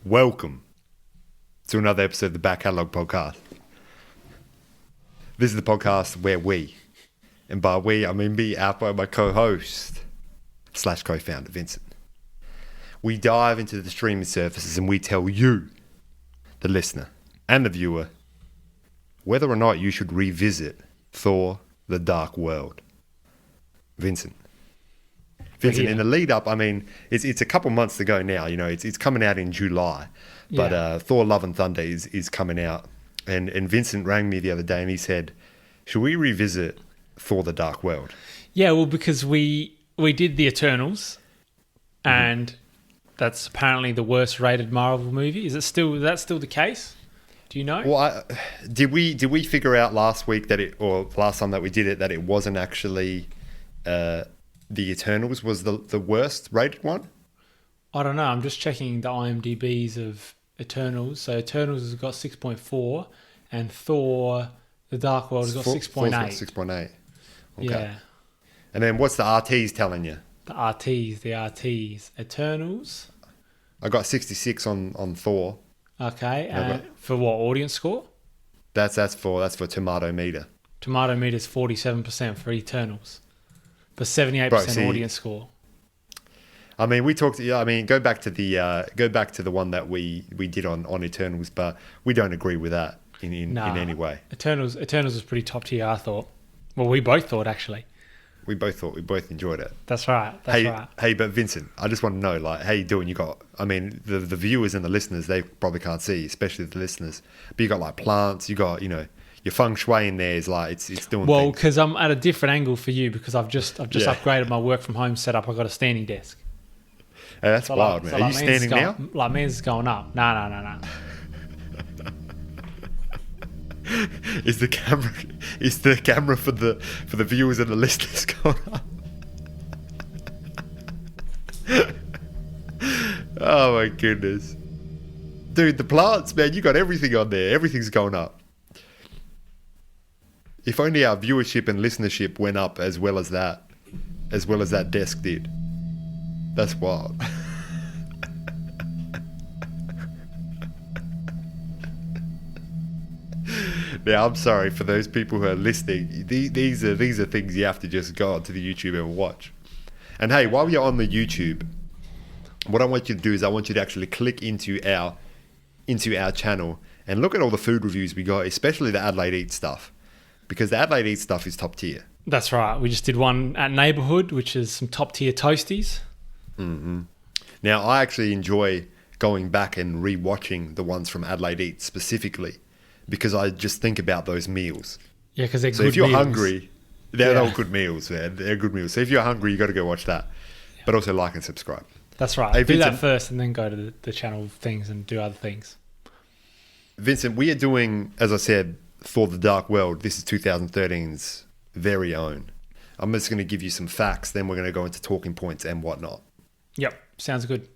Welcome to another episode of the Catalogue podcast. This is the podcast where we, and by we I mean me, Alpha, my co-host / co-founder Vincent, we dive into the streaming services and we tell you, the listener and the viewer, whether or not you should revisit Thor: The Dark World. Vincent, in the lead up, I mean, it's a couple months to go now. You know, it's coming out in July, but Thor: Love and Thunder is coming out. And Vincent rang me the other day and he said, "Should we revisit Thor: The Dark World?" Yeah, well, because we did the Eternals, and that's apparently the worst rated Marvel movie. Is that still the case? Do you know? Well, did we figure out last week or last time that we did it, that it wasn't actually the Eternals was the worst rated one? I don't know. I'm just checking the IMDb's of Eternals. So Eternals has got 6.4, and Thor: The Dark World has got 6.8. 6.8. Okay. Yeah. And then what's the RTs telling you? The RTs. Eternals. I got 66 on Thor. Okay. For what audience score? That's for tomato meter. Tomato meter is 47% for Eternals, but 78% audience score. I mean, we talked. I mean, go back to the one that we did on Eternals, but we don't agree with that in any way. Eternals was pretty top tier, I thought. Well, we both thought, actually. We both enjoyed it. That's right. Hey, but Vincent, I just want to know, like, how you doing? I mean, the viewers and the listeners, they probably can't see, especially the listeners. But you got like plants. You got, your feng shui in there is like it's doing. Well, because I'm at a different angle for you, because I've just upgraded my work from home setup. I got a standing desk. Hey, that's wild, man. Are you standing now? Like, mine's going up. No. Is the camera for the viewers and the listeners going up? Oh my goodness, dude, the plants, man, you got everything on there. Everything's going up. If only our viewership and listenership went up as well as that desk did. That's wild. Now, I'm sorry for those people who are listening. These are things you have to just go onto the YouTube and watch. And hey, while you're on the YouTube, what I want you to do is I want you to actually click into our channel and look at all the food reviews we got, especially the Adelaide Eats stuff, because the Adelaide Eats stuff is top tier. That's right. We just did one at Neighbourhood, which is some top tier toasties. Mm-hmm. Now, I actually enjoy going back and re-watching the ones from Adelaide Eats specifically, because I just think about those meals. Yeah, because they're good So meals. if you're hungry, they're all good meals, man. They're good meals. So if you're hungry, you got to go watch that. Yeah. But also like and subscribe. That's right. Hey, do Vincent, that first and then go to the channel things and do other things. Vincent, we are doing, as I said, Thor: The Dark World. This is 2013's very own. I'm just going to give you some facts, then we're going to go into talking points and whatnot. Yep, sounds good.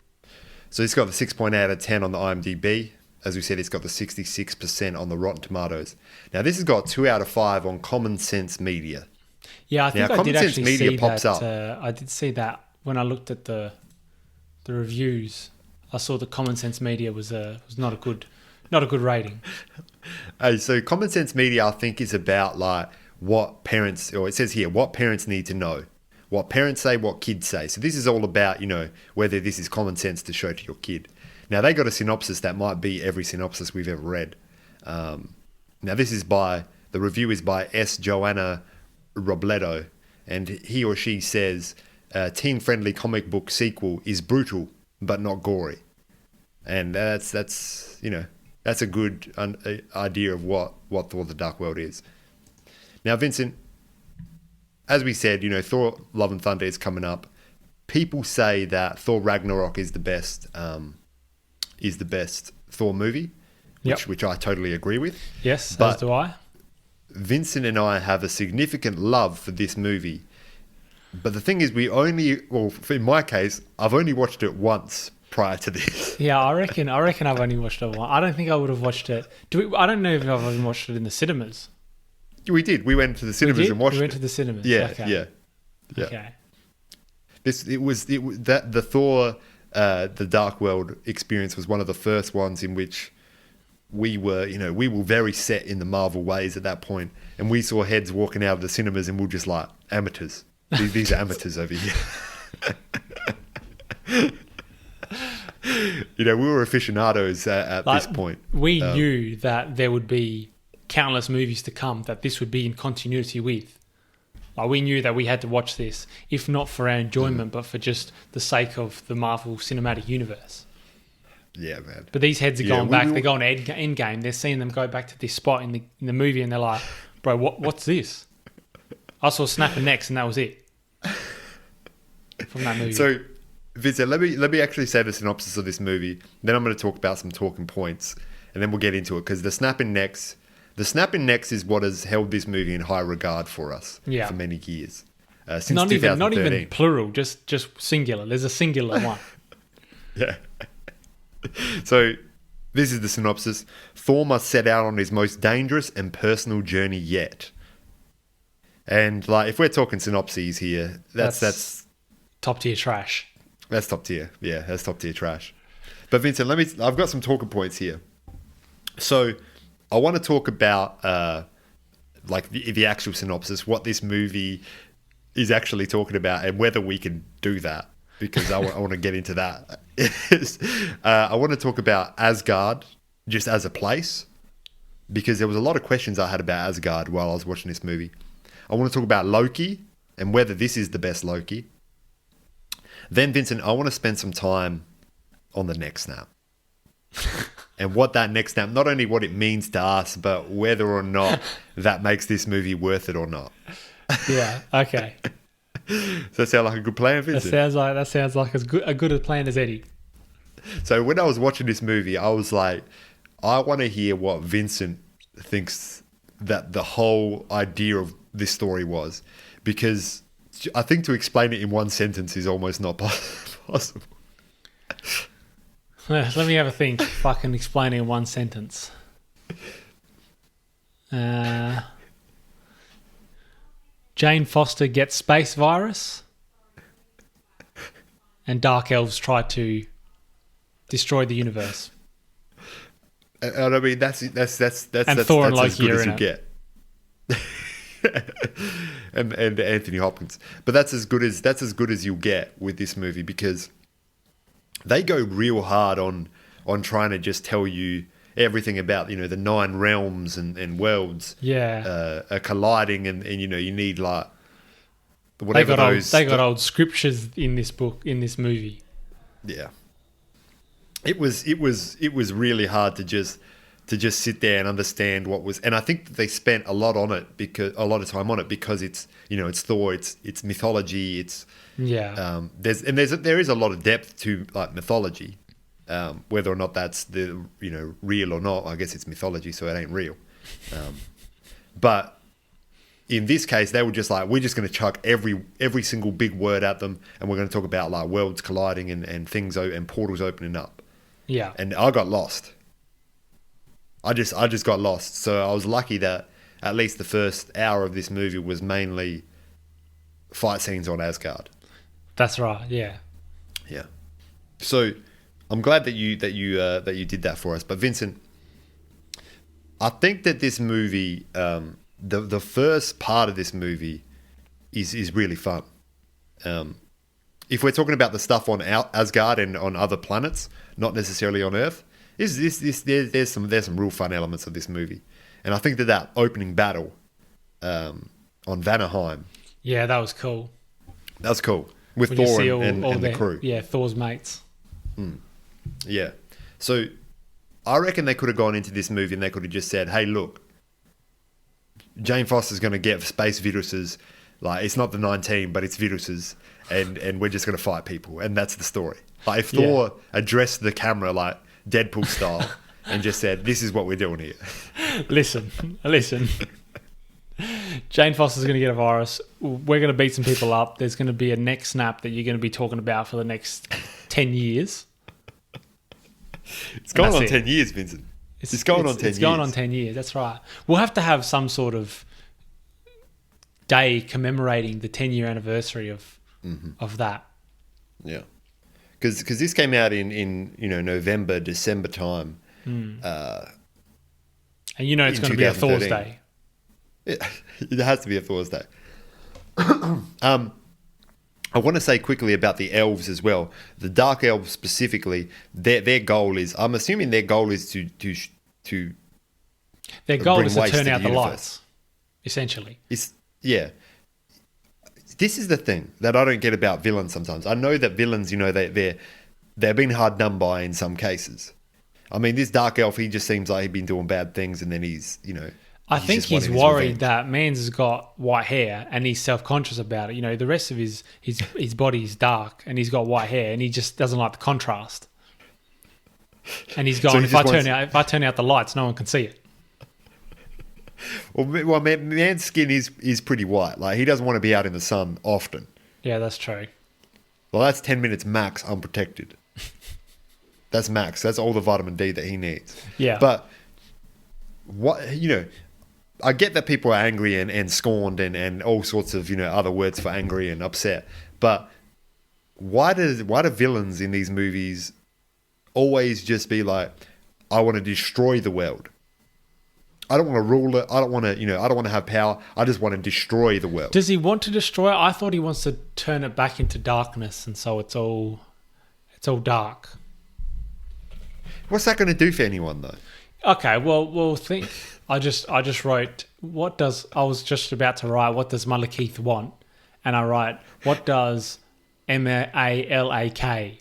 So it's got the 6.8 out of 10 on the IMDb. As we said, it's got the 66% on the Rotten Tomatoes. Now, this has got 2 out of 5 on Common Sense Media. Yeah, I think I did actually see that. Up. I did see that when I looked at the reviews. I saw that Common Sense Media was not a good rating. Hey, so Common Sense Media, I think, is about like what parents, or it says here, what parents need to know. What parents say, what kids say. So this is all about, whether this is common sense to show to your kid. Now, they got a synopsis that might be every synopsis we've ever read. Now, the review is by S. Joanna Robledo, and he or she says, teen-friendly comic book sequel is brutal, but not gory. And that's a good idea of what Thor: The Dark World is. Now, Vincent, as we said, Thor: Love and Thunder is coming up. People say that Thor: Ragnarok is the best Thor movie, which I totally agree with. Yes, as do I. Vincent and I have a significant love for this movie. But the thing is, in my case, I've only watched it once prior to this. Yeah, I reckon I've only watched it once. I don't think I would have watched it. I don't know if I've even watched it in the cinemas. We did. We went to the cinemas and watched it. We went to the cinemas. Yeah, okay. yeah. Okay. The Thor the Dark World experience was one of the first ones in which we were very set in the Marvel ways at that point, and we saw heads walking out of the cinemas, and we were just like, amateurs. These are amateurs over here. We were aficionados at this point. We knew that there would be countless movies to come that this would be in continuity with. Like, we knew that we had to watch this, if not for our enjoyment, but for just the sake of the Marvel Cinematic Universe. Yeah, man. But these heads are going back. They're going to Endgame. They're seeing them go back to this spot in the movie, and they're like, "Bro, what's this?" I saw snapping necks, and that was it from that movie. So, Vincent, let me actually say the synopsis of this movie. Then I'm going to talk about some talking points, and then we'll get into it, because the snapping necks is what has held this movie in high regard for us for many years. Since not 2013. even plural, just singular. There's a singular one. Yeah. So, this is the synopsis. Thor must set out on his most dangerous and personal journey yet. And if we're talking synopses here, that's top tier trash. That's top tier. Yeah, that's top tier trash. But Vincent, I've got some talking points here. So, I want to talk about the actual synopsis, what this movie is actually talking about, and whether we can do that, because I want to get into that. I want to talk about Asgard just as a place, because there was a lot of questions I had about Asgard while I was watching this movie. I want to talk about Loki and whether this is the best Loki. Then, Vincent, I want to spend some time on the neck snap. And what that neck snap, not only what it means to us, but whether or not that makes this movie worth it or not. Yeah, okay. Does that sound like a good plan, Vincent? That sounds like as good a plan as Eddie. So when I was watching this movie, I was like, I want to hear what Vincent thinks that the whole idea of this story was, because I think to explain it in one sentence is almost not possible. Let me have a think if I can explain it in one sentence. Jane Foster gets space virus, and Dark Elves try to destroy the universe. And I mean, that's Thor and Loki as good as you get. and Anthony Hopkins, but that's as good as you'll get with this movie, because they go real hard on trying to just tell you everything about the 9 realms and worlds are colliding, and you need whatever they got old scriptures in this movie. Yeah, it was really hard to just sit there and understand what was, and I think that they spent a lot of time on it because it's it's Thor, it's mythology, it's there is a lot of depth to mythology, whether or not that's real or not. I guess it's mythology, so it ain't real. But in this case, they were just we're just going to chuck every single big word at them, and we're going to talk about worlds colliding and things and portals opening up. Yeah, and I got lost. I just got lost. So I was lucky that at least the first hour of this movie was mainly fight scenes on Asgard. That's right. Yeah. Yeah. So I'm glad that you did that for us. But Vincent, I think that this movie, the first part of this movie, is really fun. If we're talking about the stuff on Asgard and on other planets, not necessarily on Earth, there's some real fun elements of this movie, and I think that opening battle on Vanaheim, that was cool. That was cool with when Thor and the crew. Yeah, Thor's mates. Yeah, so I reckon they could have gone into this movie and they could have just said, "Hey, look, Jane Foster's going to get space viruses. It's not the 19, but it's viruses, and we're just going to fight people, and that's the story." If Thor addressed the camera Deadpool style and just said, "This is what we're doing here." Listen. Jane Foster's going to get a virus. We're going to beat some people up. There's going to be a neck snap that you're going to be talking about for the next 10 years. It's going on 10 years, Vincent. It's going on 10 years. It's going on 10 years. That's right. We'll have to have some sort of day commemorating the 10-year anniversary of that. Yeah. because this came out in November, December time. And it's going to be a Thor's Day. It has to be a Thor's Day. I want to say quickly about the elves as well. The Dark Elves specifically, their goal is, I'm assuming their goal is to their goal is to bring turn waste out the universe. lights, essentially. Yeah. This is the thing that I don't get about villains sometimes. I know that villains, they're being hard done by in some cases. I mean, this Dark Elf, he just seems like he's been doing bad things, and then I think he's worried that Mans has got white hair and he's self-conscious about it. The rest of his body is dark and he's got white hair and he just doesn't like the contrast. And he's going, if I turn out the lights, no one can see it. Well, Man's skin is pretty white. Like, he doesn't want to be out in the sun often. Yeah, that's true. Well, that's 10 minutes max unprotected. That's max. That's all the vitamin D that he needs. Yeah. But I get that people are angry and scorned and all sorts of other words for angry and upset. But why do villains in these movies always just be like, I want to destroy the world? I don't want to rule it. I don't want to I don't want to have power. I just want to destroy the world. Does he want to destroy it? I thought he wants to turn it back into darkness, and so it's all dark. What's that going to do for anyone though? Okay, well, think. I just wrote, I was just about to write, what does Malekith want? And I write, what does Malak?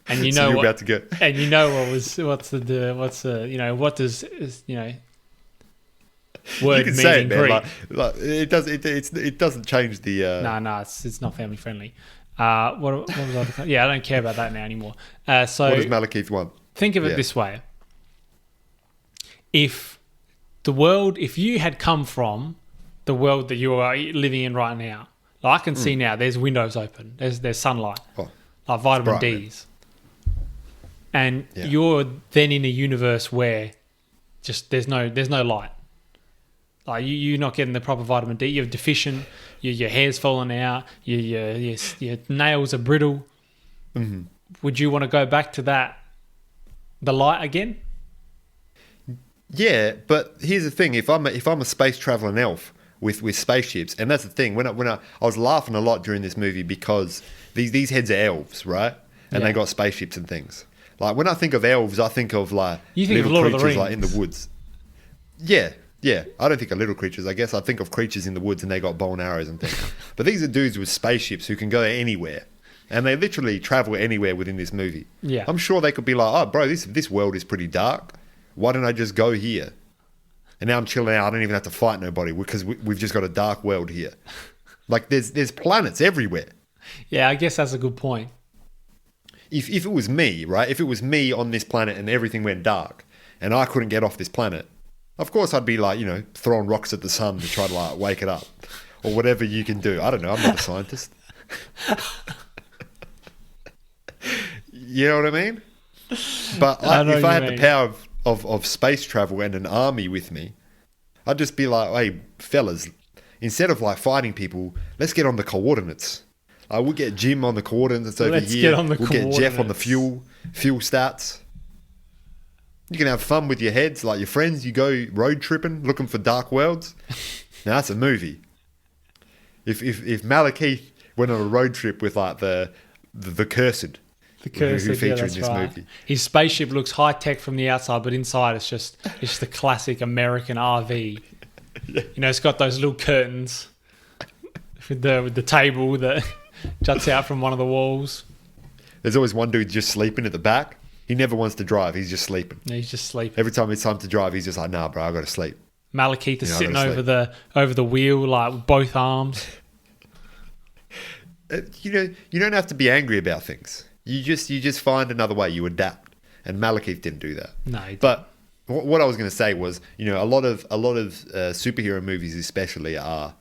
And you know so what? About to go. And what does word you can mean say it, in man. Greek? Like, it doesn't change the. No, it's not family friendly. What was I? Yeah, I don't care about that now anymore. So what does Malekith want? Think of it this way. If you had come from the world that you are living in right now, like I can see now, there's windows open, there's sunlight, like vitamin D's, and you're then in a universe where just there's no light. Like you're not getting the proper vitamin D. You're deficient. Your hair's falling out. Your nails are brittle. Mm-hmm. Would you want to go back to the light again? Yeah, but here's the thing: if I'm a space traveling elf with spaceships, and that's the thing. When I was laughing a lot during this movie because these heads are elves, right? And they got spaceships and things. Like when I think of elves, I think of like little creatures like in the woods. Yeah. I don't think of little creatures. I guess I think of creatures in the woods and they got bow and arrows and things. But these are dudes with spaceships who can go anywhere, and they literally travel anywhere within this movie. Yeah, I'm sure they could be like, oh, bro, this world is pretty dark. Why don't I just go here? And now I'm chilling out. I don't even have to fight nobody because we've just got a dark world here. Like there's planets everywhere. Yeah, I guess that's a good point. If it was me, right? If it was me on this planet and everything went dark and I couldn't get off this planet, of course I'd be like, throwing rocks at the sun to try to like wake it up or whatever you can do. I don't know. I'm not a scientist. You know what I mean? But if I had the power of space travel and an army with me, I'd just be like, hey, fellas, instead of like fighting people, let's get on the coordinates. We'll get Jim on the coordinates over here. We'll get Jeff on the fuel stats. You can have fun with your heads, like your friends. You go road tripping, looking for dark worlds. Now that's a movie. If Malekith went on a road trip with like the cursed. Who feature in this movie. His spaceship looks high tech from the outside, but inside it's just the classic American RV. It's got those little curtains with the table that juts out from one of the walls. There's always one dude just sleeping at the back. He never wants to drive. He's just sleeping. Yeah, he's just sleeping. Every time it's time to drive, he's just like, nah, bro, I got to sleep. Malekith is sitting over the wheel, like with both arms. You don't have to be angry about things. You just find another way. You adapt, and Malekith didn't do that. No, but what I was going to say was, a lot of superhero movies, especially, are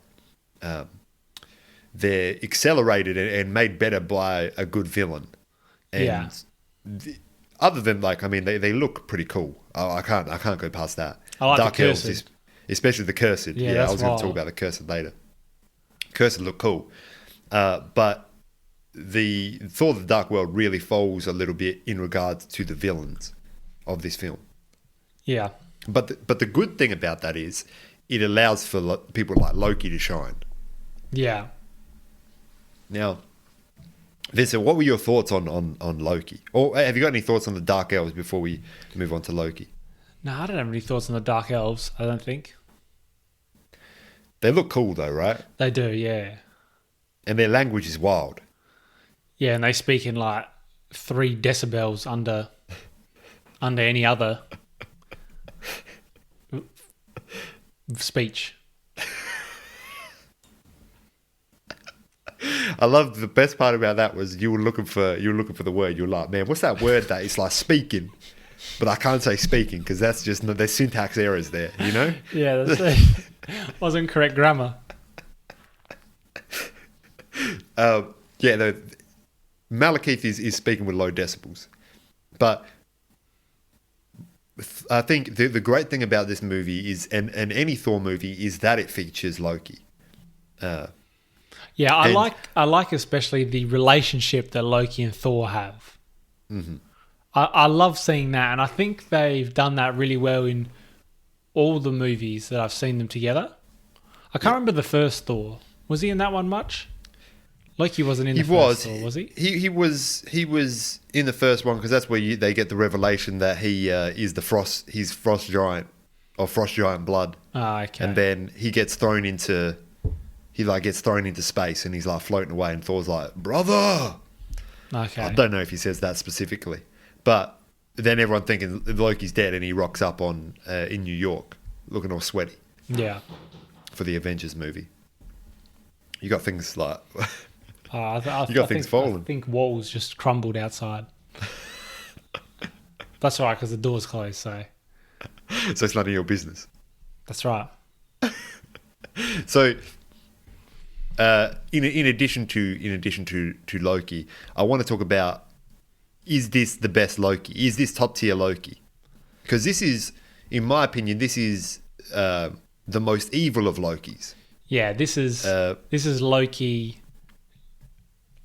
they're accelerated and made better by a good villain. And other than they look pretty cool. I can't go past that. I like Dark the Elves, especially the Cursed. Yeah, I was going to talk about the Cursed later. Cursed look cool, but the Thor: The Dark World really falls a little bit in regards to the villains of this film. Yeah. But the good thing about that is it allows for people like Loki to shine. Yeah. Now, Vincent, what were your thoughts on Loki? Or have you got any thoughts on the Dark Elves before we move on to Loki? No, I don't have any thoughts on the Dark Elves, I don't think. They look cool though, right? They do, yeah. And their language is wild. Yeah, and they speak in like 3 decibels under any other speech. I love the best part about that was you were looking for the word. You were like, man, what's that word that it's like speaking, but I can't say speaking because that's just there's syntax errors there, you know? Yeah, that's wasn't correct grammar. Yeah, Malekith is speaking with low decibels, but I think the great thing about this movie is, and any Thor movie, is that it features Loki. Yeah, I like especially the relationship that Loki and Thor have. Mm-hmm. I love seeing that, and I think they've done that really well in all the movies that I've seen them together. I can't remember the first Thor. Was he in that one much? Loki wasn't in the first Thor, was he? He was in the first one because that's where they get the revelation that he is he's frost giant or frost giant blood. Ah, okay. And then he gets thrown into space and he's like floating away and Thor's like, brother. Okay. I don't know if he says that specifically, but then everyone thinking Loki's dead and he rocks up in New York looking all sweaty. Yeah. For the Avengers movie. You got things like things falling. I think walls just crumbled outside. That's right, because the door's closed. So it's none of your business. That's right. So, in addition to Loki, I want to talk about: is this the best Loki? Is this top tier Loki? Because this is, in my opinion, the most evil of Lokis. Yeah, this is Loki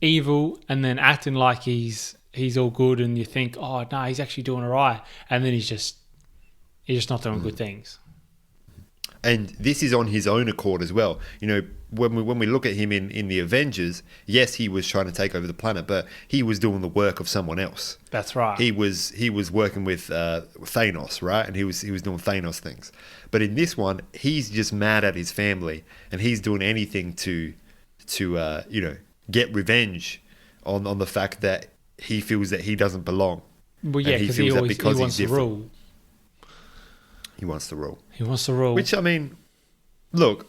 evil, and then acting like he's all good, and you think, oh no, he's actually doing all right, and then he's just not doing good things. And this is on his own accord as well. You know, when we look at him in the Avengers, yes, he was trying to take over the planet, but he was doing the work of someone else. That's right. He was working with Thanos, right? And he was doing Thanos things. But in this one, he's just mad at his family, and he's doing anything to get revenge on the fact that he feels that he doesn't belong. Well, yeah, because he wants to rule. He wants to rule. He wants to rule. Which, I mean, look,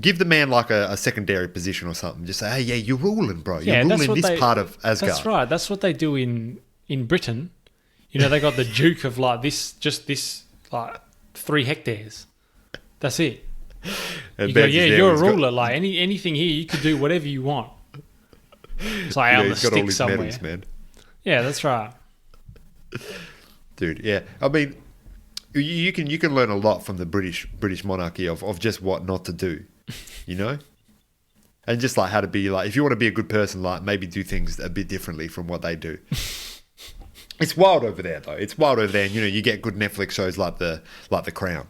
give the man like a secondary position or something. Just say, hey, yeah, you're ruling, bro. You're ruling this part of Asgard. That's right. That's what they do in Britain. You know, they got the Duke of like this 3 hectares. That's it. You go, yeah, you're a ruler. Like anything here, you could do whatever you want. It's like out on the stick somewhere. Medals, man. Yeah, that's right. Dude, yeah. I mean, you can learn a lot from the British monarchy of just what not to do, you know? And just like how to be like, if you want to be a good person, like maybe do things a bit differently from what they do. It's wild over there though. It's wild over there, and you know, you get good Netflix shows like the Crown.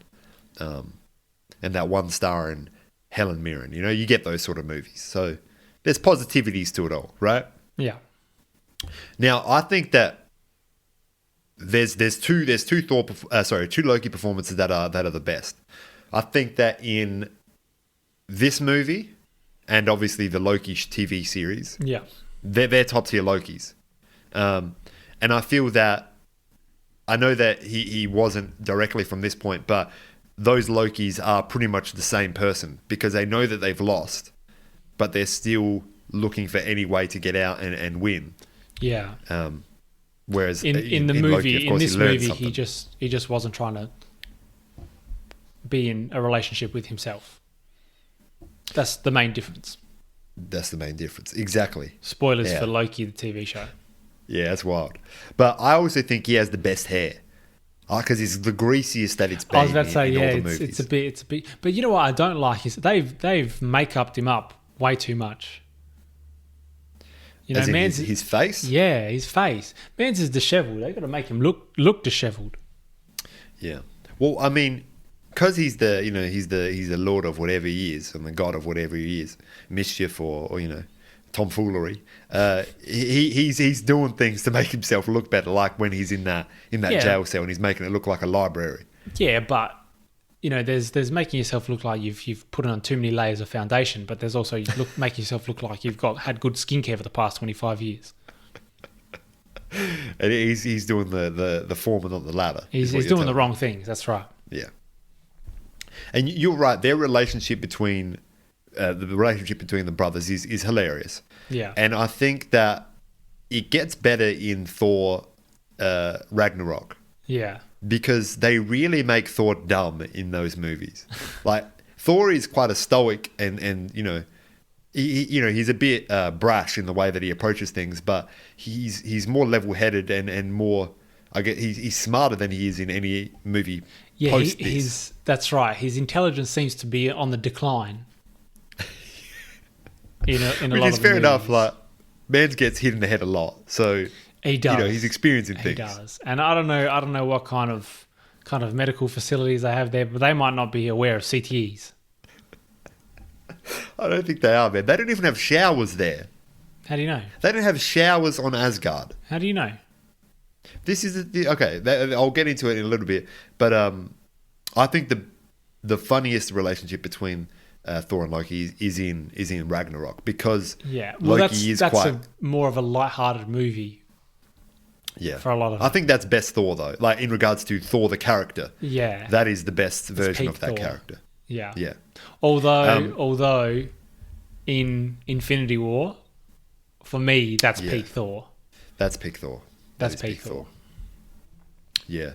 And that One Star and Helen Mirren, you know, you get those sort of movies. So there's positivities to it all, right? Yeah. Now I think that there's two Loki performances that are the best. I think that in this movie and obviously the Loki TV series, yeah, they're top tier Lokis, and I feel that I know that he wasn't directly from this point, but those Lokis are pretty much the same person because they know that they've lost, but they're still looking for any way to get out and win. Yeah. Whereas in this movie, he just wasn't trying to be in a relationship with himself. That's the main difference. Exactly. Spoilers for Loki, the TV show. Yeah, that's wild. But I also think he has the best hair. Because it's the greasiest that it's been. I was about to say, in all yeah, the movies. it's a bit. But you know what I don't like is they've make-upped him up way too much. You know, As in man's his face? Yeah, his face. Man's is dishevelled. They got to make him look dishevelled. Yeah. Well, I mean, because he's the lord of whatever he is and the god of whatever he is, mischief or tomfoolery. He's doing things to make himself look better, like when he's in that jail cell and he's making it look like a library. Yeah, but there's making yourself look like you've put on too many layers of foundation, but there's also making yourself look like you've had good skincare for the past 25 years. And he's doing the former, not the latter. He's doing the wrong things. That's right. Yeah. And you're right. Their relationship between the brothers is hilarious. Yeah. And I think that it gets better in Thor Ragnarok. Yeah. Because they really make Thor dumb in those movies. Like, Thor is quite a stoic and he's a bit brash in the way that he approaches things, but he's more level-headed and more, I guess, he's smarter than he is in any movie post this. That's right. His intelligence seems to be on the decline. in a lot of Which is fair movies. enough. Like, man gets hit in the head a lot, so he does. He's experiencing things. He does, and I don't know what kind of medical facilities they have there, but they might not be aware of CTEs. I don't think they are, man. They don't even have showers there. How do you know? They don't have showers on Asgard. How do you know? This is okay. I'll get into it in a little bit, but I think the funniest relationship between Thor and Loki is in Ragnarok, because Loki is quite more of a light-hearted movie. Yeah, for a lot of I think that's best Thor though. Like, in regards to Thor the character, yeah, that is the best version of that Thor. character. Yeah, yeah. Although in Infinity War, for me, that's peak Thor. That's peak Thor. That's peak Thor. Yeah.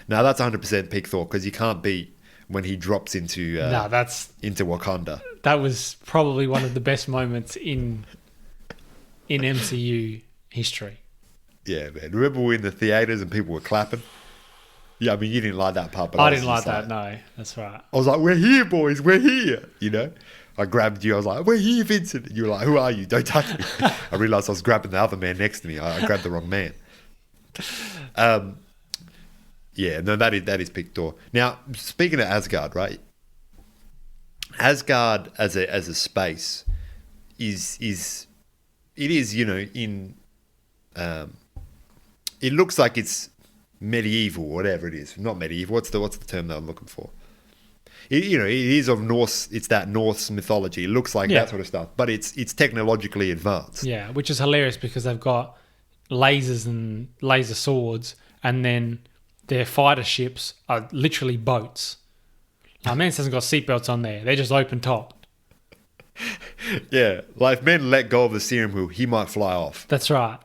No, that's 100% peak Thor, because you can't beat when he drops into Wakanda. That was probably one of the best moments in MCU history. Yeah, man. Remember we were in the theaters and people were clapping? Yeah, I mean, you didn't like that part, but I didn't like that. No, that's right. I was like, "We're here, boys. We're here." I grabbed you. I was like, "We're here, Vincent." And you were like, "Who are you? Don't touch me." I realized I was grabbing the other man next to me. I grabbed the wrong man. Yeah, no, that is peak Thor. Now, speaking of Asgard, right? Asgard as a space is in it looks like it's medieval, whatever it is. Not medieval. What's the term that I'm looking for? It is of Norse. It's that Norse mythology. It looks like that sort of stuff, but it's technologically advanced. Yeah, which is hilarious because they've got lasers and laser swords, and then their fighter ships are literally boats. Now, man hasn't got seatbelts on there. They're just open top. Yeah, like if men let go of the steering wheel, he might fly off. That's right.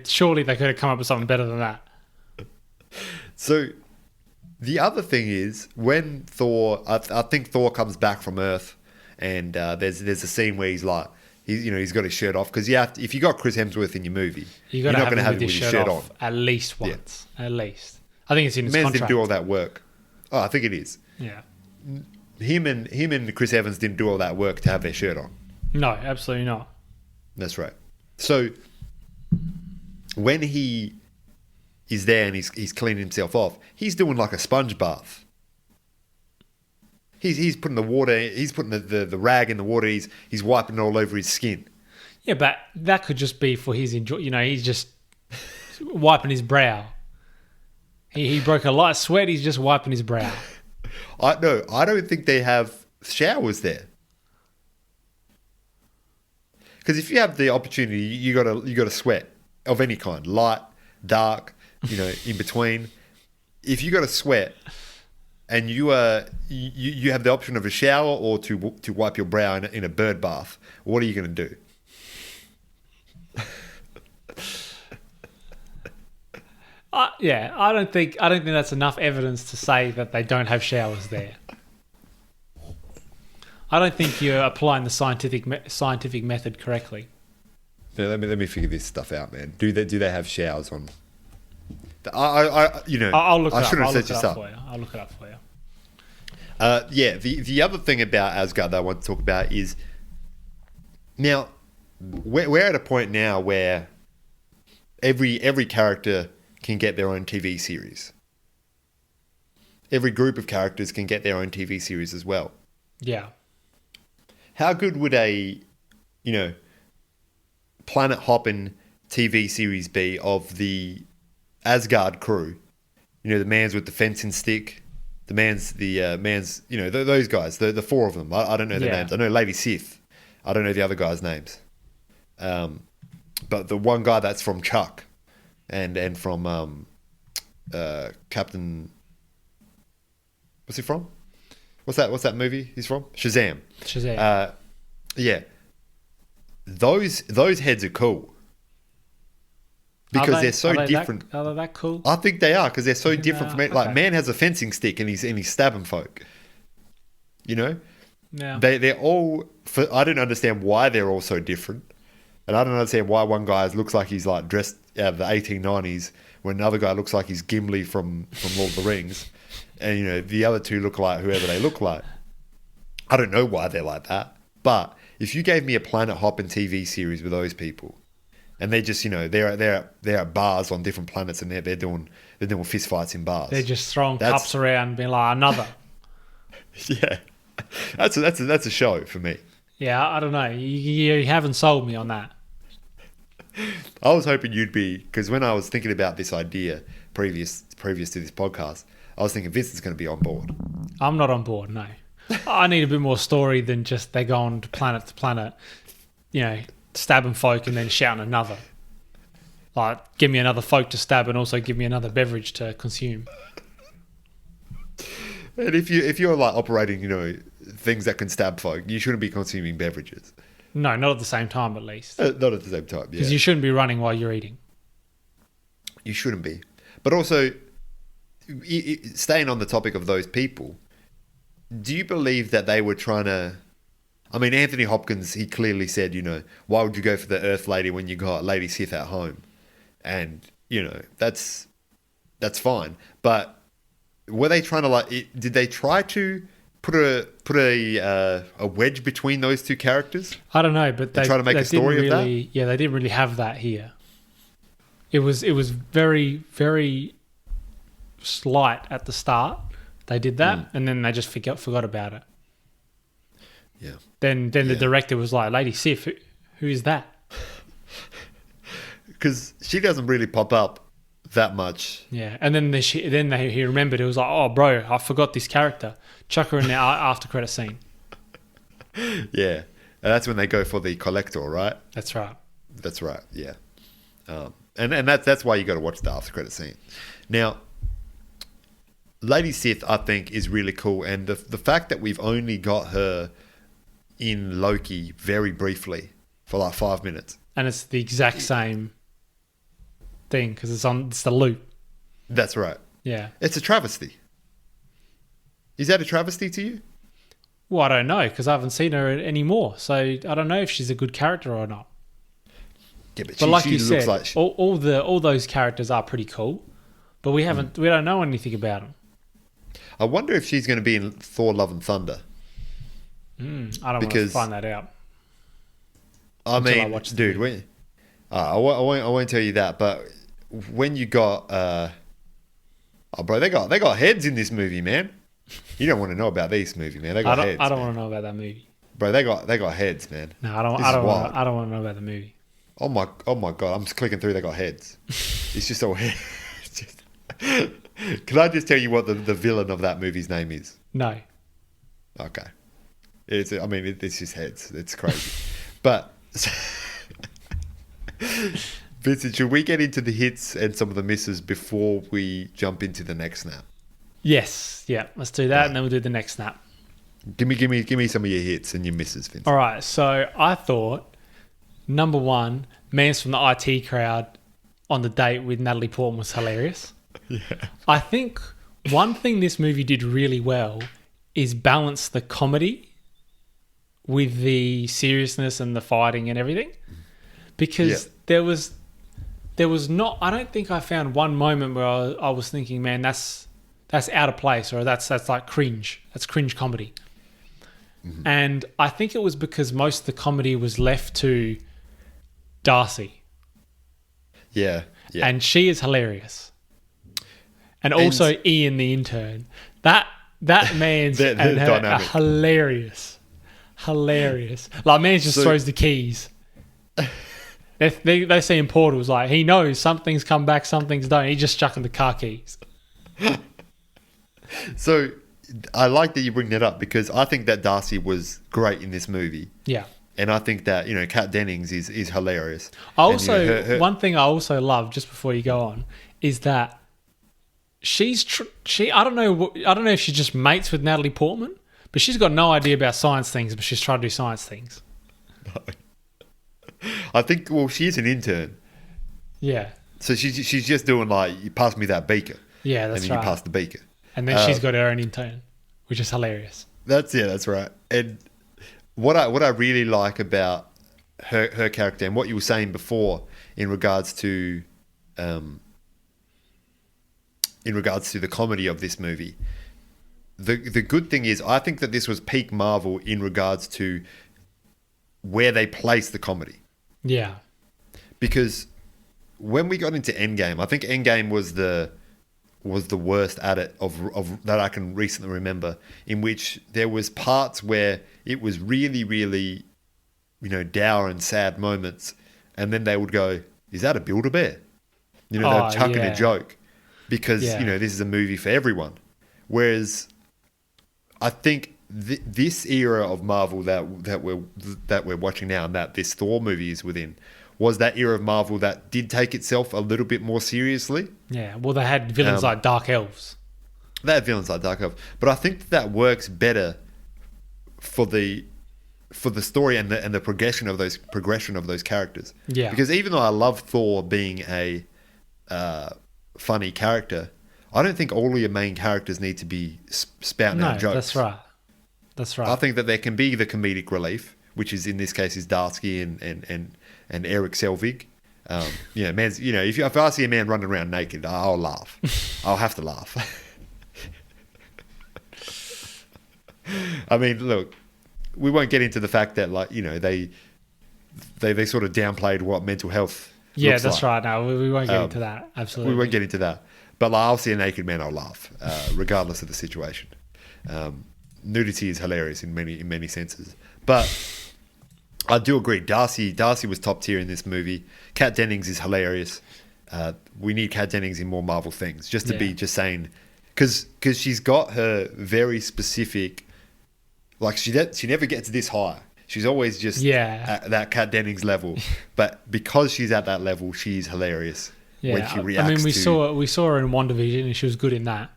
Surely they could have come up with something better than that. So the other thing is, when Thor, I think Thor comes back from Earth, and there's a scene where he's got his shirt off, because if you got Chris Hemsworth in your movie, you're not going to have him with his shirt on at least once. Yeah. At least, I think it's in his contract. Didn't do all that work. Oh, I think it is. Yeah. Him and Chris Evans didn't do all that work to have their shirt on. No, absolutely not. That's right. So when he is there and he's cleaning himself off, he's doing like a sponge bath. He's putting the water. He's putting the rag in the water. He's wiping it all over his skin. Yeah, but that could just be for his enjoy. He's just wiping his brow. He broke a light sweat. He's just wiping his brow. I don't think they have showers there. Because if you have the opportunity, you got to sweat of any kind, light, dark, in between. If you got to sweat, and you have the option of a shower or to wipe your brow in a bird bath, what are you going to do? I don't think that's enough evidence to say that they don't have showers there. I don't think you're applying the scientific method correctly. Yeah, let me figure this stuff out, man. Do they have showers on? I'll look it up. I'll look it up for you. The other thing about Asgard that I want to talk about is, now we're at a point now where every character can get their own TV series. Every group of characters can get their own TV series as well. Yeah. How good would a, planet hopping TV series be of the Asgard crew? The man's with the fencing stick, the man's, those guys, the four of them. I don't know their names. I know Lady Sif. I don't know the other guys' names. But the one guy that's from Chuck and from Captain... What's he from? What's that movie he's from? Shazam. Yeah. Those heads are cool. Because they're so different. Are they that cool? I think they are, because they're so different from it. Like, man has a fencing stick and he's stabbing folk. Yeah. They're all... I don't understand why they're all so different. And I don't understand why one guy looks like he's like dressed out of the 1890s when another guy looks like he's Gimli from Lord of the Rings. And, the other two look like whoever they look like. I don't know why they're like that. But if you gave me a planet hopping TV series with those people, and they just, they're at bars on different planets and they're doing fist fights in bars. They're just throwing cups around and being like, another. Yeah. That's a show for me. Yeah, I don't know. You haven't sold me on that. I was hoping you'd be, because when I was thinking about this idea previous to this podcast, I was thinking Vincent's going to be on board. I'm not on board, no. I need a bit more story than just they go on planet to planet, stabbing folk and then shouting another. Like, give me another folk to stab and also give me another beverage to consume. And if you're like operating, things that can stab folk, you shouldn't be consuming beverages. No, not at the same time, at least. Not at the same time, yeah. Because you shouldn't be running while you're eating. You shouldn't be. But also, staying on the topic of those people, do you believe that they were trying to... I mean, Anthony Hopkins, he clearly said, why would you go for the Earth Lady when you got Lady Sith at home? And, that's fine. But were they trying to did they try to put a wedge between those two characters? I don't know, but they try to make a story of that? Yeah, they didn't really have that here. It was very, very slight at the start. They did that, and then they just forgot about it. Yeah. Then the director was like, Lady Sif, who is that? Because she doesn't really pop up that much. Yeah, and then he remembered. It was like, oh, bro, I forgot this character. Chuck her in the after credit scene. Yeah, and that's when they go for the collector, right? That's right. That's right. Yeah, and that's why you got to watch the after credit scene. Now, Lady Sith, I think, is really cool, and the fact that we've only got her in Loki very briefly for like 5 minutes, and it's the exact same thing because it's the loop. That's right. Yeah, it's a travesty. Is that a travesty to you? Well, I don't know because I haven't seen her anymore, so I don't know if she's a good character or not. Yeah, but like you said, all those characters are pretty cool, but we don't know anything about them. I wonder if she's going to be in Thor: Love and Thunder. I don't want to find that out. I won't tell you that. But when you got, bro, they got heads in this movie, man. You don't want to know about this movie, man. They got heads. I don't want to know about that movie, bro. They got heads, man. No, I don't want to know about the movie. Oh my god! I'm just clicking through. They got heads. It's just all heads. Can I just tell you what the villain of that movie's name is? No. Okay. It's just heads. It's crazy. But, Vincent, should we get into the hits and some of the misses before we jump into the next snap? Yes. Yeah. Let's do that, and then we'll do the next snap. Give me some of your hits and your misses, Vincent. All right. So I thought, number one, Mans from the IT crowd on the date with Natalie Portman was hilarious. Yeah. I think one thing this movie did really well is balance the comedy with the seriousness and the fighting and everything. Because there was not... I don't think I found one moment where I was thinking, man, that's out of place, or that's like cringe. That's cringe comedy. Mm-hmm. And I think it was because most of the comedy was left to Darcy. Yeah. Yeah. And she is hilarious. And also Ian the intern. That man's the and her dynamic. are hilarious. Hilarious. Like, man just throws the keys. They say in Portals, like, he knows some things come back, some things don't. He's just chucking the car keys. So I like that you bring that up because I think that Darcy was great in this movie. Yeah. And I think that, Kat Dennings is hilarious. I also, and, her one thing I also love, just before you go on, is that she I don't know if she just mates with Natalie Portman, but she's got no idea about science things, but she's trying to do science things. I think, well, she's an intern. Yeah. So she's just doing like, you pass me that beaker. Yeah, that's and then right. you pass the beaker. And then she's got her own intern, which is hilarious. That's right. And what I really like about her character and what you were saying before in regards to the comedy of this movie, the good thing is I think that this was peak Marvel in regards to where they placed the comedy. Yeah. Because when we got into Endgame, I think Endgame was the worst at it of that I can recently remember, in which there was parts where it was really, really, dour and sad moments, and then they would go, "Is that a Build-A-Bear?" They'd chuck in a joke because this is a movie for everyone. Whereas I think this era of Marvel that we're watching now, and that this Thor movie is within, was that era of Marvel that did take itself a little bit more seriously. Yeah, well, they had villains like Dark Elves. They had villains like Dark Elves, but I think that works better for the story and the progression of those characters. Yeah, because even though I love Thor being a funny character, I don't think all of your main characters need to be spouting out jokes. That's right. I think that there can be the comedic relief, which is in this case is Darsky and Eric Selvig. If I see a man running around naked, I'll laugh. I'll have to laugh. I mean, look, we won't get into the fact that they sort of downplayed what mental health. Yeah, that's right. No, we won't get into that. Absolutely, we won't get into that. But I'll see a naked man, I'll laugh, regardless of the situation. Nudity is hilarious in many senses, but I do agree. Darcy was top tier in this movie. Kat Dennings is hilarious. We need Kat Dennings in more Marvel things, just to be just saying, because she's got her very specific. Like she never gets this high. She's always just at that Kat Dennings level, but because she's at that level, she's hilarious when she reacts. I mean, we saw her in WandaVision, and she was good in that.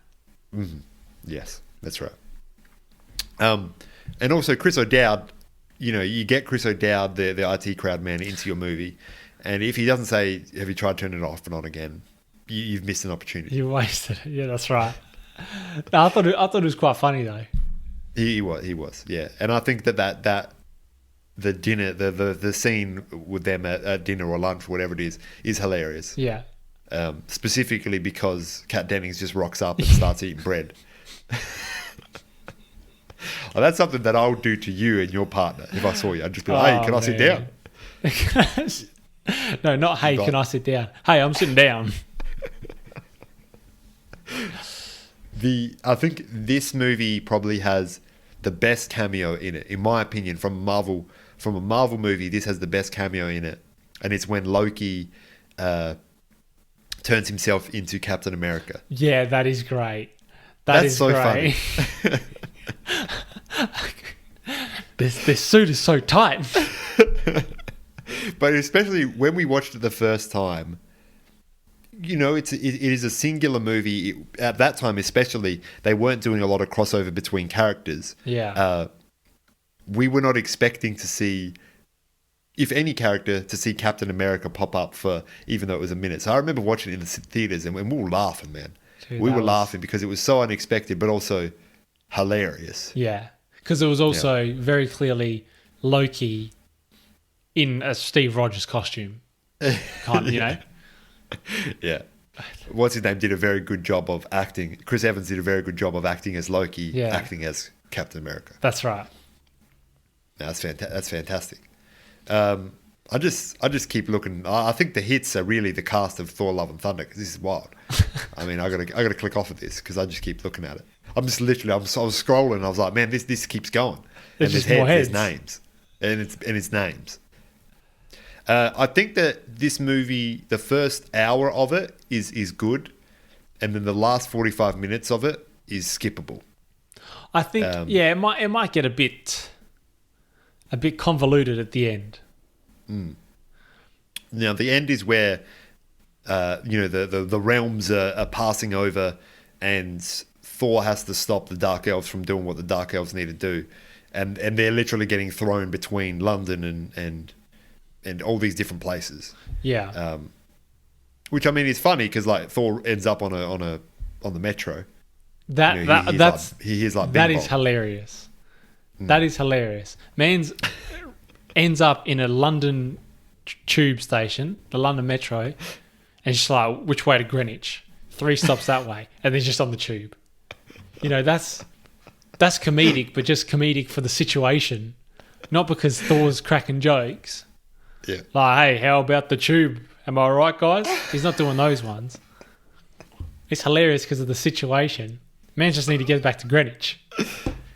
Mm-hmm. Yes, that's right. And also Chris O'Dowd. You get Chris O'Dowd, the IT crowd man, into your movie, and if he doesn't say, "Have you tried turning it off and on again?" you've missed an opportunity. You wasted it. Yeah, that's right. No, I thought it was quite funny though. He was, yeah. And I think that the dinner, the scene with them at dinner or lunch, whatever it is hilarious. Yeah. Specifically because Kat Dennings just rocks up and starts eating bread. Well, that's something that I would do to you and your partner if I saw you. I'd just be like, "Hey, can I sit down?" No, not "Hey, can I sit down?" "Hey, I'm sitting down." I think this movie probably has the best cameo in it, in my opinion, from a Marvel movie. This has the best cameo in it, and it's when Loki turns himself into Captain America. Yeah, that is great. That's so great. Funny. This suit is so tight. But especially when we watched it the first time, it is a singular movie. At that time especially, they weren't doing a lot of crossover between characters. Yeah. We were not expecting to see, if any character, to see Captain America pop up for, even though it was a minute. So I remember watching it in the theaters and we were laughing, man. Dude, we were laughing because it was so unexpected, but also hilarious. Yeah. Because it was also very clearly Loki in a Steve Rogers costume. Yeah. What's his name did a very good job of acting. Chris Evans did a very good job of acting as Loki, acting as Captain America. That's right. That's fantastic. I just keep looking. I think the hits are really the cast of Thor: Love and Thunder, because this is wild. I mean, I gotta click off of this because I just keep looking at it. I was scrolling. I was like, man, this keeps going. There's and just more heads. There's names, and it's names. I think that this movie, the first hour of it is good, and then the last 45 minutes of it is skippable. I think, it might get a bit convoluted at the end. Now, the end is where, the realms are passing over, and Thor has to stop the Dark Elves from doing what the Dark Elves need to do, and they're literally getting thrown between London and all these different places. Yeah. Which, I mean, is funny because like Thor ends up on the metro. That is hilarious. That is hilarious. Man's ends up in a London tube station, the London Metro, and he's just like, which way to Greenwich? 3 stops that way, and then just on the tube. That's comedic, but just comedic for the situation, not because Thor's cracking jokes. Yeah. Like, hey, how about the tube? Am I right, guys? He's not doing those ones. It's hilarious because of the situation. Man just need to get back to Greenwich.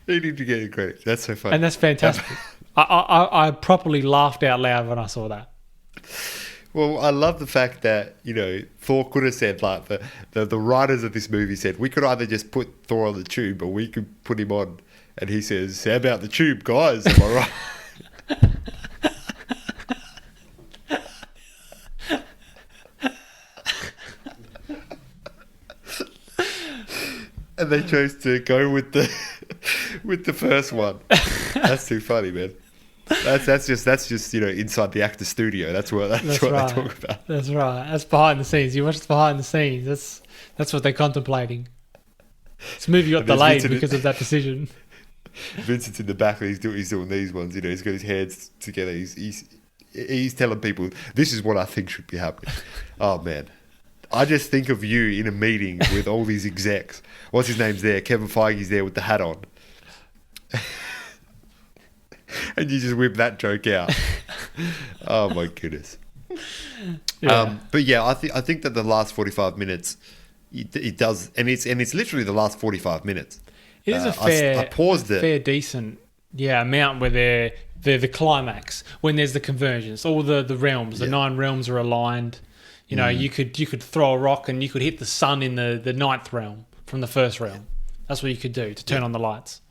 He need to get to Greenwich. That's so funny. And that's fantastic. I properly laughed out loud when I saw that. Well, I love the fact that, Thor could have said, like, the writers of this movie said, we could either just put Thor on the tube or we could put him on. And he says, how about the tube, guys? Am I right? And they chose to go with the first one. That's too funny, man. That's just inside the actor studio. That's what right. They talk about. That's right. That's behind the scenes. You watch the behind the scenes. That's what they're contemplating. This movie got delayed because of that decision. Vincent's in the back. He's doing these ones. He's got his hands together. He's telling people, this is what I think should be happening. Oh man. I just think of you in a meeting with all these execs. What's his name's there? Kevin Feige's there with the hat on. And you just whip that joke out. Oh my goodness. Yeah. But yeah, I think that the last 45 minutes, it does, and it's literally the last 45 minutes. It is I paused it. Fair decent amount where they're the climax, when there's the convergence, all the realms, the 9 realms are aligned. You could throw a rock and you could hit the sun in the 9th realm from the 1st realm. That's what you could do to turn on the lights.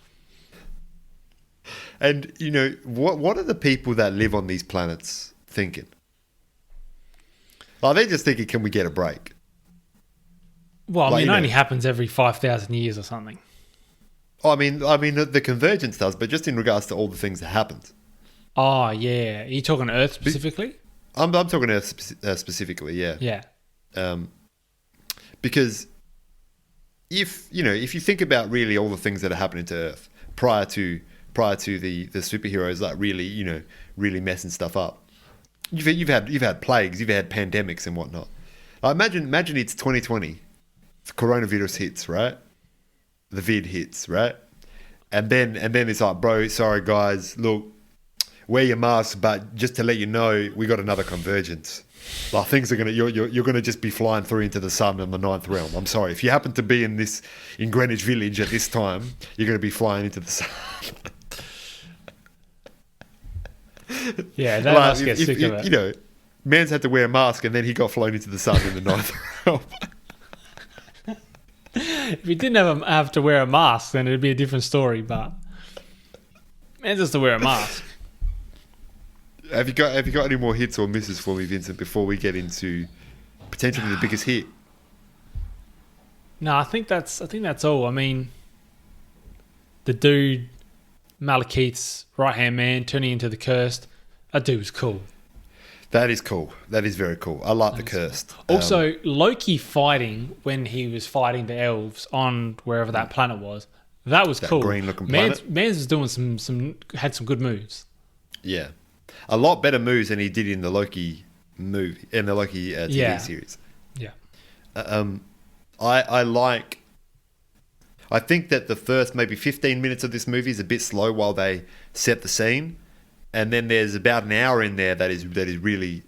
And what are the people that live on these planets thinking? Like, they're just thinking, can we get a break? Well, it only happens every 5,000 years or something. I mean, the convergence does, but just in regards to all the things that happened. Oh yeah, are you talking Earth specifically? I'm talking Earth specifically, yeah. Yeah. Because if you think about really all the things that are happening to Earth prior to the superheroes like really messing stuff up, you've had plagues, you've had pandemics and whatnot. Imagine it's 2020, the coronavirus hits, right? The vid hits, right? And then it's like, bro, sorry guys, look, wear your mask, but just to let you know, we got another convergence. Like, things are you're gonna just be flying through into the sun in the 9th realm. I'm sorry, if you happen to be in Greenwich Village at this time, you're gonna be flying into the sun. Yeah, that must get sick of it. Man's had to wear a mask, and then he got flown into the sun in the 9th realm. If he didn't have to wear a mask, then it'd be a different story. But man has to wear a mask. Have you got any more hits or misses for me, Vincent, before we get into potentially the biggest hit? No, I think that's all. I mean, the dude, Malekith's right-hand man, turning into the Cursed, that dude was cool. That is cool. That is very cool. I like the Cursed. Also, Loki fighting when he was fighting the elves on wherever that planet was. That was cool. Green-looking planet. Mans was doing had some good moves. Yeah, a lot better moves than he did in the Loki movie, in the Loki TV series. Yeah. I think that the first maybe 15 minutes of this movie is a bit slow while they set the scene. and then there's about an hour in there that is really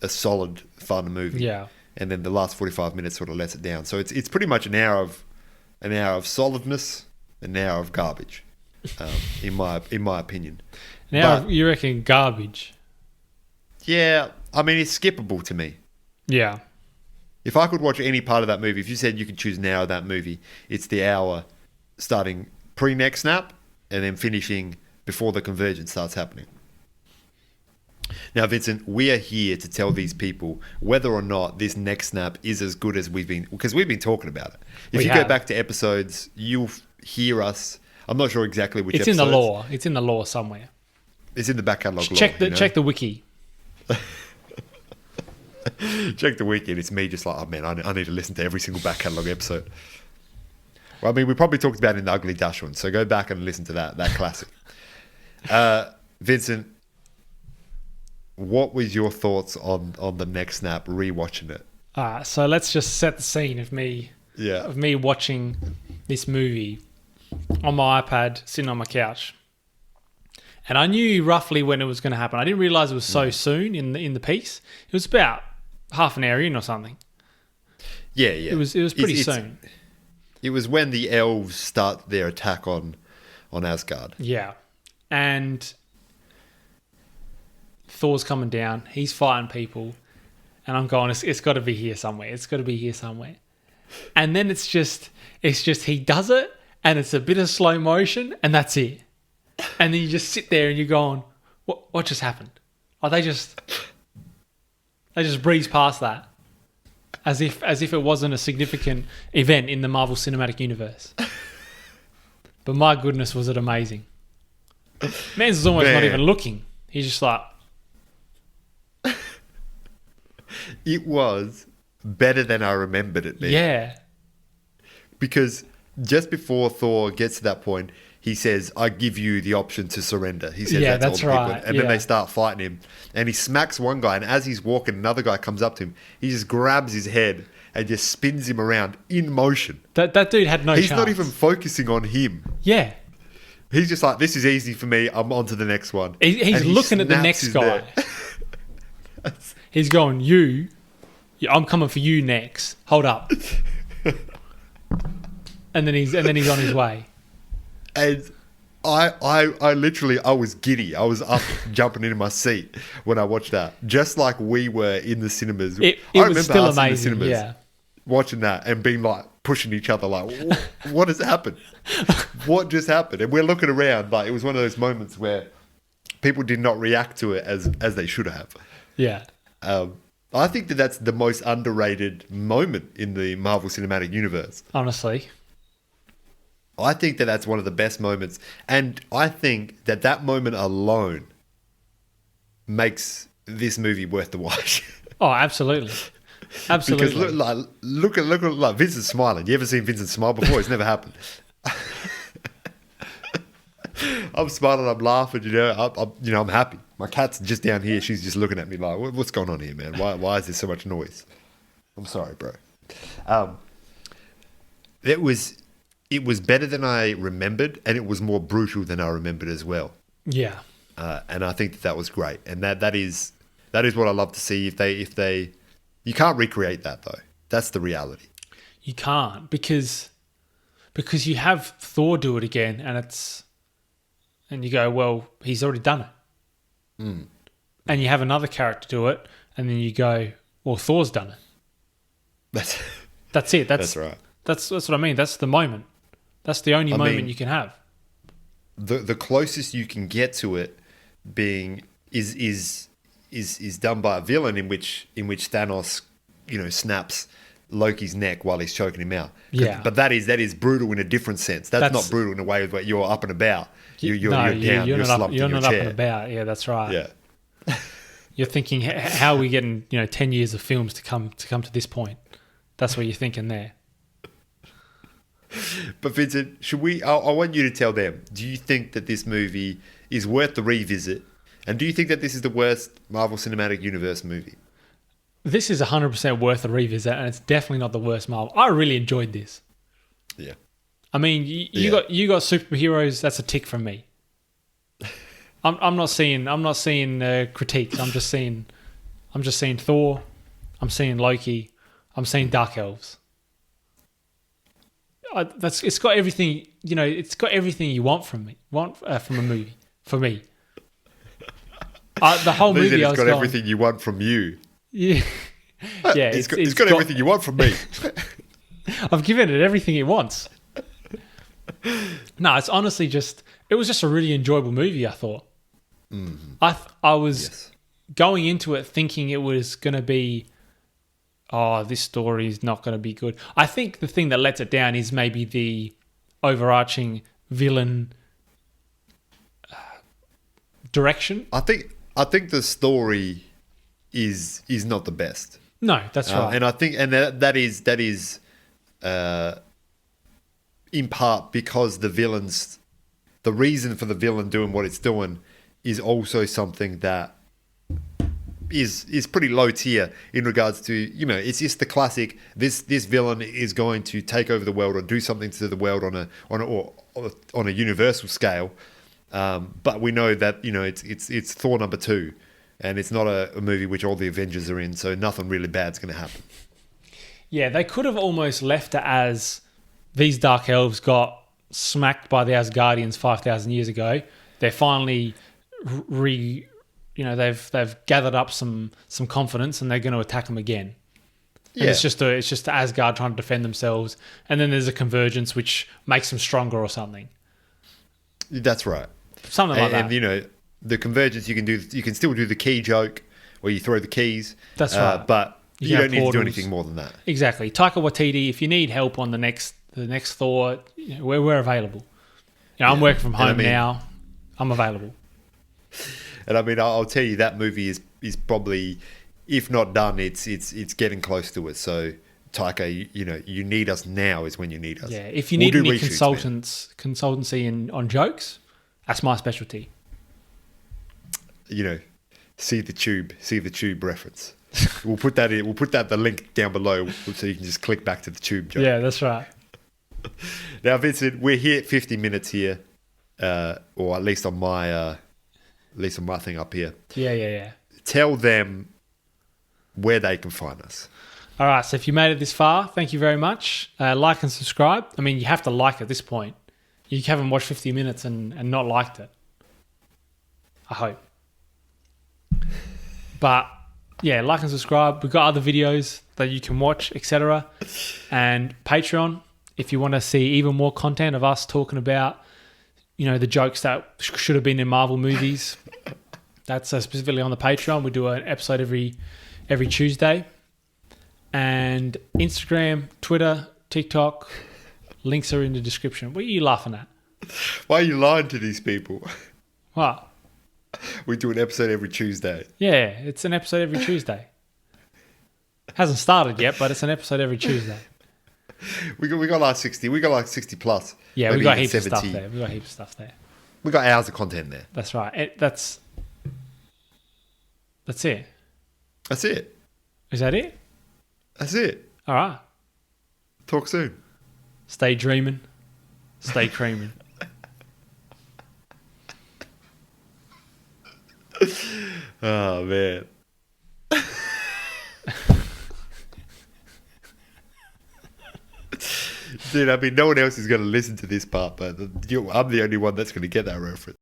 a solid, fun movie. Yeah. And then the last 45 minutes sort of lets it down. So it's pretty much an hour of solidness, an hour of garbage, in my opinion. Now you reckon garbage? Yeah, I mean it's skippable to me. Yeah. If I could watch any part of that movie, if you said you could choose an hour of that movie, it's the hour starting pre-neck snap and then finishing before the convergence starts happening. Now, Vincent, we are here to tell these people whether or not this neck snap is as good as we've been talking about it. If you go back to episodes, you'll hear us. I'm not sure exactly which episodes. In the lore. It's in the lore somewhere. It's in the back catalogue lore. Check the wiki. Check the wiki, and it's me just like, oh man, I need to listen to every single back catalogue episode. Well, I mean, we probably talked about it in the Ugly Duckling, so go back and listen to that classic. Vincent, what was your thoughts on the neck snap, rewatching it? So let's just set the scene of me watching this movie on my iPad, sitting on my couch. And I knew roughly when it was going to happen. I didn't realise it was so soon in the piece. It was about half an hour in or something. Yeah. It was pretty soon. It was when the elves start their attack on Asgard. Yeah. And Thor's coming down. He's fighting people. And I'm going, it's got to be here somewhere. It's got to be here somewhere. And then it's just he does it, and it's a bit of slow motion, and that's it. And then you just sit there and you're going, what just happened? Oh, they just breeze past that. As if it wasn't a significant event in the Marvel Cinematic Universe. But my goodness, was it amazing. Mans is almost not even looking. He's just like... It was better than I remembered it being. Yeah. Because just before Thor gets to that point, he says, I give you the option to surrender. He says that to all the people. And then they start fighting him. And he smacks one guy, and as he's walking, another guy comes up to him. He just grabs his head and just spins him around in motion. That dude had no chance. He's not even focusing on him. Yeah. He's just like, this is easy for me. I'm on to the next one. He's looking at the next guy. He's going, I'm coming for you next. Hold up. and then he's on his way. And I literally, I was giddy. I was up jumping into my seat when I watched that. Just like we were in the cinemas. It was still amazing, yeah. Watching that and being like, pushing each other like, what has happened? What just happened? And we're looking around like it was one of those moments where people did not react to it as they should have. Yeah. I think that's the most underrated moment in the Marvel Cinematic Universe. Honestly. I think that's one of the best moments. And I think that moment alone makes this movie worth the watch. Oh, absolutely. Absolutely. Because look at Vincent's smiling. You ever seen Vincent smile before? It's never happened. I'm smiling, I'm laughing, I'm happy. My cat's just down here. She's just looking at me like, what's going on here, man? Why is there so much noise? I'm sorry, bro. It was better than I remembered, and it was more brutal than I remembered as well. Yeah. And I think that was great. And that is what I love to see. If they you can't recreate that though. That's the reality. You can't because you have Thor do it again, and you go, well, he's already done it. Mm. And you have another character do it, and then you go, well, Thor's done it. That's it. That's right. That's what I mean. That's the moment. That's the only moment you can have. The closest you can get to it being is done by a villain in which Thanos, snaps Loki's neck while he's choking him out. Yeah. But that is brutal in a different sense. That's not brutal in a way where you're up and about. You're down. You're slumped in your chair. You're not up and about. Yeah, that's right. Yeah. You're thinking, how are we getting 10 years of films to come to this point? That's what you're thinking there. But Vincent, I want you to tell them, do you think that this movie is worth the revisit? And do you think that this is the worst Marvel Cinematic Universe movie? This is 100% worth a revisit, and it's definitely not the worst Marvel. I really enjoyed this. Yeah. I mean, you got superheroes, that's a tick from me. I'm not seeing critiques. I'm just seeing Thor. I'm seeing Loki. I'm seeing Dark Elves. It's got everything. It's got everything you want from a movie for me. The whole movie. It's got everything you want from you. Yeah, yeah. It's got everything you want from me. I've given it everything it wants. No, it's honestly it was just a really enjoyable movie, I thought. Mm-hmm. I was going into it thinking it was going to be, this story is not going to be good. I think the thing that lets it down is maybe the overarching villain direction. I think the story is not the best. No, that's right. And I think that is in part because the reason for the villain doing what it's doing is also something that is pretty low tier in regards to, it's just the classic, this villain is going to take over the world or do something to the world on a universal scale. But we know that, it's Thor number 2, and it's not a movie which all the Avengers are in, so nothing really bad's going to happen. Yeah, they could have almost left it as these Dark Elves got smacked by the Asgardians 5,000 years ago. They're finally they've gathered up some confidence, and they're going to attack them again. Yeah. And it's just Asgard trying to defend themselves, and then there's a convergence which makes them stronger or something. That's right. Something like that. And the convergence you can still do the key joke where you throw the keys. That's right. But you don't need to do anything more than that. Exactly. Taika Waititi, if you need help on the next Thor, we're available. I'm working from home now. I'm available. And I'll tell you, that movie is probably, if not done, it's getting close to it. So Taika, you need us now is when you need us. Yeah, if you need any consultancy on jokes, that's my specialty. See the tube reference. We'll put that in. We'll put the link down below so you can just click back to the tube joke. Yeah, that's right. Now, Vincent, we're here at 50 minutes here, or at least on my thing up here. Yeah. Tell them where they can find us. All right, so if you made it this far, thank you very much. Like and subscribe. You have to like at this point. You haven't watched 50 minutes and not liked it. I hope. But yeah, like and subscribe. We've got other videos that you can watch, etc. And Patreon, if you want to see even more content of us talking about, the jokes that should have been in Marvel movies. That's specifically on the Patreon. We do an episode every Tuesday. And Instagram, Twitter, TikTok, links are in the description. What are you laughing at? Why are you lying to these people? What? We do an episode every Tuesday. Yeah, it's an episode every Tuesday. Hasn't started yet, but it's an episode every Tuesday. We got like 60. We got like 60 plus. Yeah, we got heaps of stuff there. We got hours of content there. That's right. That's it. That's it. Is that it? That's it. All right. Talk soon. Stay dreaming. Stay creaming. Oh, man. Dude, no one else is going to listen to this part, but I'm the only one that's going to get that reference.